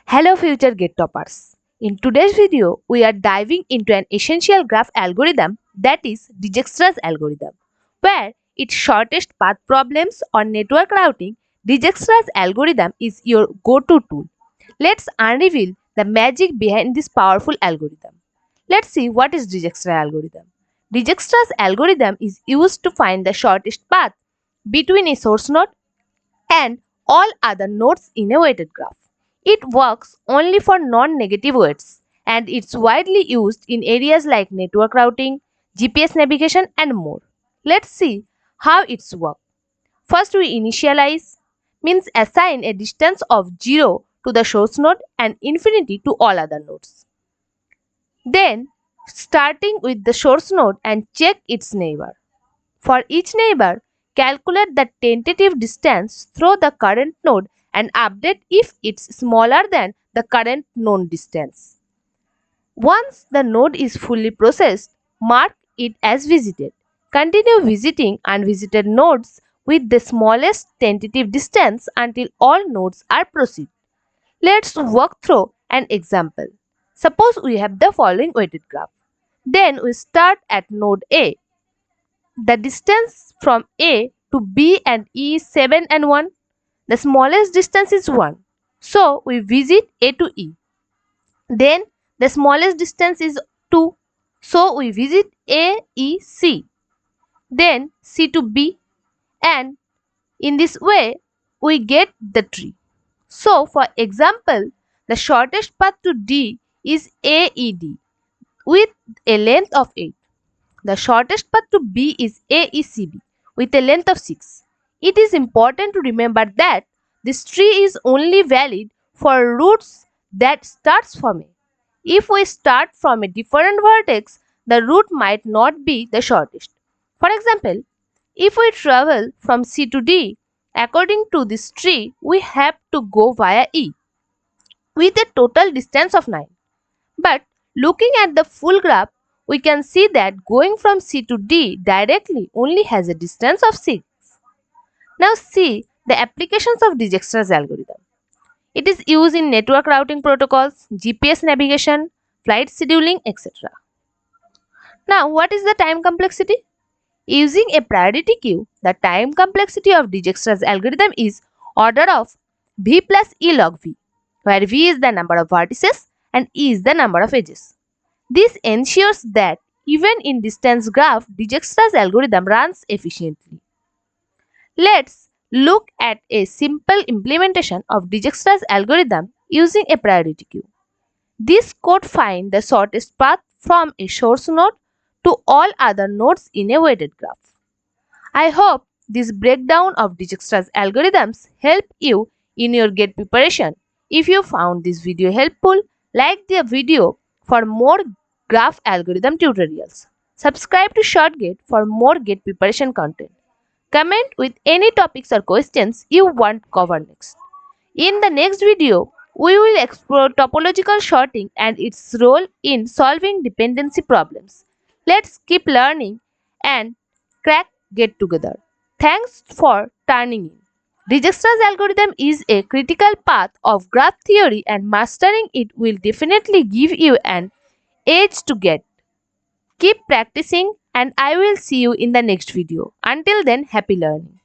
Hello future gate toppers. In today's video, we are diving into an essential graph algorithm that is Dijkstra's algorithm. Where its shortest path problems or network routing, Dijkstra's algorithm is your go-to tool. Let's unveil the magic behind this powerful algorithm. Let's see what is Dijkstra algorithm. Dijkstra's algorithm is used to find the shortest path between a source node and all other nodes in a weighted graph. It works only for non-negative weights and it's widely used in areas like network routing, GPS navigation and more. Let's see how it's work. First we initialize means assign a distance of 0 to the source node and infinity to all other nodes. Then starting with the source node and check its neighbor. For each neighbor, calculate the tentative distance through the current node and update if it's smaller than the current known distance. Once the node is fully processed, mark it as visited. Continue visiting unvisited nodes with the smallest tentative distance until all nodes are processed. Let's walk through an example. Suppose we have the following weighted graph. Then we start at node A. The distance from A to B and E is 7 and 1. The smallest distance is 1. So we visit A to E. Then the smallest distance is 2. So we visit A, E, C. Then C to B. And in this way we get the tree. So for example, the shortest path to D is AED with a length of 8. The shortest path to B is AECB with a length of 6. It is important to remember that this tree is only valid for routes that starts from A. If we start from a different vertex, the route might not be the shortest. For example, if we travel from C to D, according to this tree, we have to go via E with a total distance of 9. But looking at the full graph, we can see that going from C to D directly only has a distance of 6. Now see the applications of Dijkstra's algorithm. It is used in network routing protocols, GPS navigation, flight scheduling, etc. Now what is the time complexity? Using a priority queue, the time complexity of Dijkstra's algorithm is order of V plus E log V, where V is the number of vertices and E is the number of edges. This ensures that even in distance graph, Dijkstra's algorithm runs efficiently. Let's look at a simple implementation of Dijkstra's algorithm using a priority queue. This code finds the shortest path from a source node to all other nodes in a weighted graph. I hope this breakdown of Dijkstra's algorithms help you in your GATE preparation. If you found this video helpful, like the video for more graph algorithm tutorials. Subscribe to ShortGate for more GATE preparation content. Comment with any topics or questions you want covered next. In the next video, we will explore topological sorting and its role in solving dependency problems. Let's keep learning and crack GATE together. Thanks for turning in. Dijkstra's algorithm is a critical part of graph theory and mastering it will definitely give you an edge to GATE. Keep practicing and I will see you in the next video. Until then, happy learning.